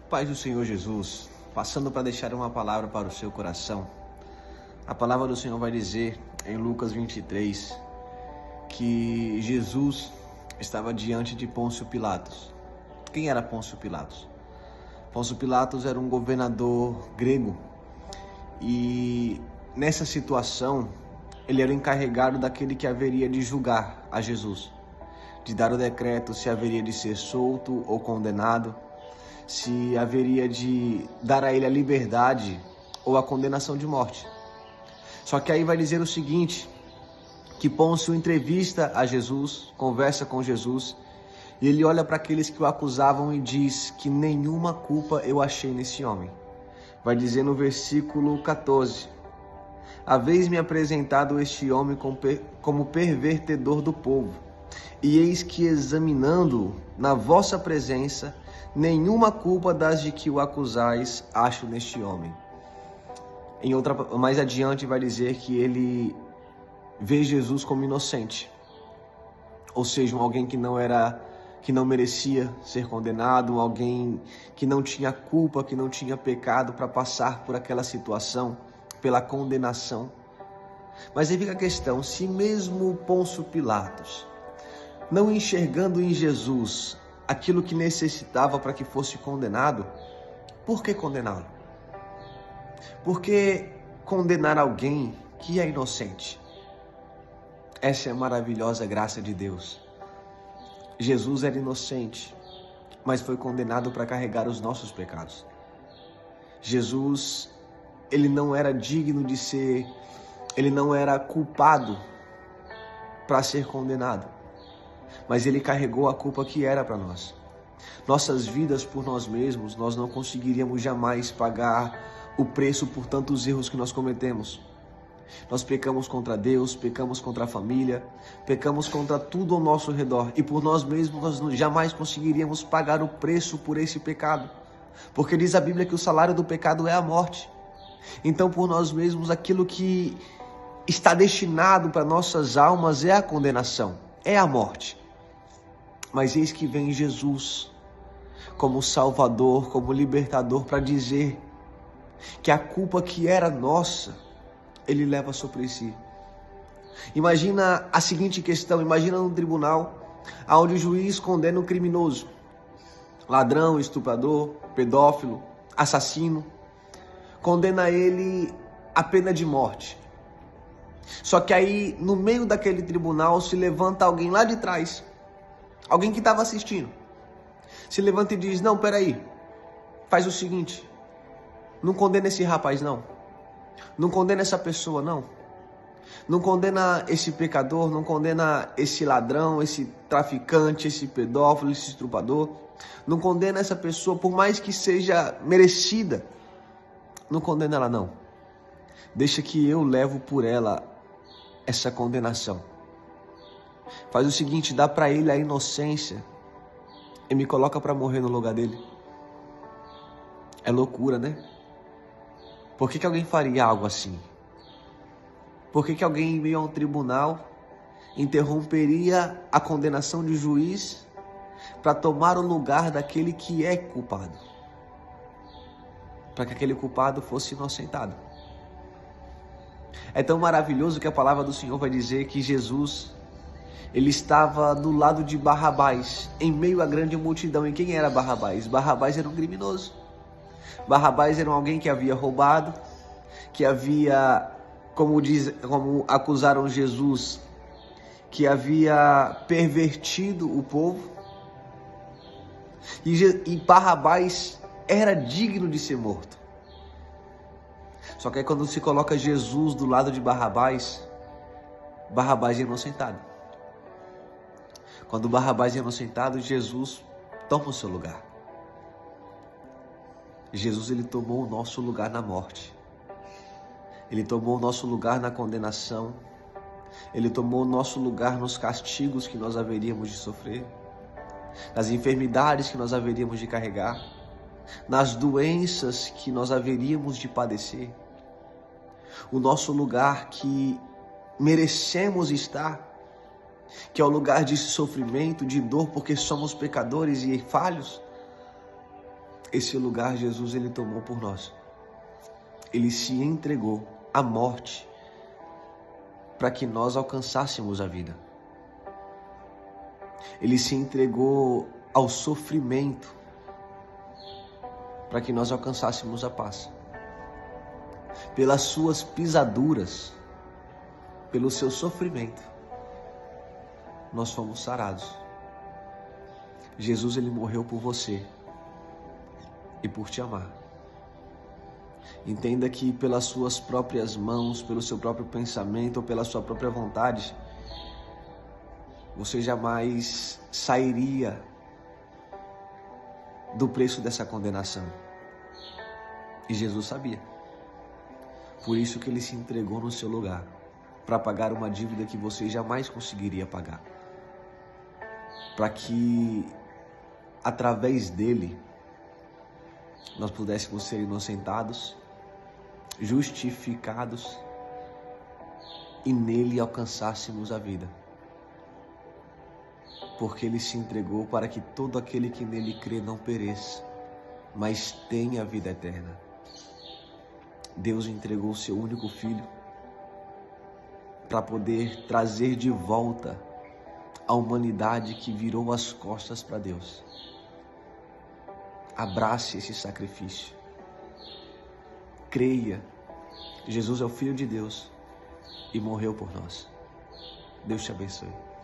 Paz do Senhor Jesus, passando para deixar uma palavra para o seu coração. A palavra do Senhor vai dizer em Lucas 23 que Jesus estava diante de Pôncio Pilatos. Quem era Pôncio Pilatos? Pôncio Pilatos era um governador grego e nessa situação ele era encarregado daquele que haveria de julgar a Jesus, de dar o decreto se haveria de ser solto ou condenado, se haveria de dar a ele a liberdade ou a condenação de morte. Só que aí vai dizer o seguinte, que Pôncio entrevista a Jesus, conversa com Jesus, e ele olha para aqueles que o acusavam e diz que nenhuma culpa eu achei nesse homem. Vai dizer no versículo 14, haveis-me apresentado este homem como pervertedor do povo, e eis que examinando na vossa presença, nenhuma culpa das de que o acusais acho neste homem. Mais adiante vai dizer que ele vê Jesus como inocente, ou seja, alguém que não merecia ser condenado, alguém que não tinha culpa, que não tinha pecado para passar por aquela situação, pela condenação. Mas aí fica a questão, se mesmo Pôncio Pilatos, não enxergando em Jesus aquilo que necessitava para que fosse condenado, por que condená-lo? Por que condenar alguém que é inocente? Essa é a maravilhosa graça de Deus. Jesus era inocente, mas foi condenado para carregar os nossos pecados. Jesus, ele não era digno de ser, ele não era culpado para ser condenado, mas ele carregou a culpa que era para nós. Nossas vidas por nós mesmos, nós não conseguiríamos jamais pagar o preço por tantos erros que nós cometemos. Nós pecamos contra Deus, pecamos contra a família, pecamos contra tudo ao nosso redor. E por nós mesmos nós jamais conseguiríamos pagar o preço por esse pecado. Porque diz a Bíblia que o salário do pecado é a morte. Então por nós mesmos aquilo que está destinado para nossas almas é a condenação, é a morte. Mas eis que vem Jesus como Salvador, como Libertador, para dizer que a culpa que era nossa, Ele leva sobre si. Imagina a seguinte questão, imagina um tribunal onde o juiz condena um criminoso, ladrão, estuprador, pedófilo, assassino, condena ele à pena de morte. Só que aí, no meio daquele tribunal, se levanta alguém lá de trás, alguém que estava assistindo, se levanta e diz, não, peraí, faz o seguinte, não condena esse rapaz não, não condena essa pessoa não, não condena esse pecador, não condena esse ladrão, esse traficante, esse pedófilo, esse estuprador, não condena essa pessoa por mais que seja merecida, não condena ela não, deixa que eu levo por ela essa condenação. Faz o seguinte, dá para ele a inocência e me coloca para morrer no lugar dele. É loucura, né? Por que alguém faria algo assim? Por que alguém em meio a um tribunal interromperia a condenação de juiz para tomar o lugar daquele que é culpado? Para que aquele culpado fosse inocentado. É tão maravilhoso que a palavra do Senhor vai dizer que Jesus, ele estava do lado de Barrabás, em meio à grande multidão. E quem era Barrabás? Barrabás era um criminoso. Barrabás era alguém que havia roubado, que havia, como acusaram Jesus, que havia pervertido o povo. E Barrabás era digno de ser morto. Só que aí quando se coloca Jesus do lado de Barrabás, Barrabás é inocentado. Quando Barrabás é inocentado, Jesus toma o seu lugar. Jesus, ele tomou o nosso lugar na morte. Ele tomou o nosso lugar na condenação. Ele tomou o nosso lugar nos castigos que nós haveríamos de sofrer, nas enfermidades que nós haveríamos de carregar, nas doenças que nós haveríamos de padecer. O nosso lugar que merecemos estar, que é o lugar de sofrimento, de dor, porque somos pecadores e falhos. esse lugar Jesus ele tomou por nós. Ele se entregou à morte para que nós alcançássemos a vida. Ele se entregou ao sofrimento para que nós alcançássemos a paz. Pelas suas pisaduras, pelo seu sofrimento, nós fomos sarados. Jesus ele morreu por você e por te amar. Entenda que pelas suas próprias mãos, pelo seu próprio pensamento ou pela sua própria vontade, você jamais sairia do preço dessa condenação. E Jesus sabia. Por isso que ele se entregou no seu lugar, para pagar uma dívida que você jamais conseguiria pagar. Para que, através dele, nós pudéssemos ser inocentados, justificados e nele alcançássemos a vida. Porque ele se entregou para que todo aquele que nele crê não pereça, mas tenha a vida eterna. Deus entregou o seu único filho para poder trazer de volta a humanidade que virou as costas para Deus. Abrace esse sacrifício. Creia, Jesus é o Filho de Deus e morreu por nós. Deus te abençoe.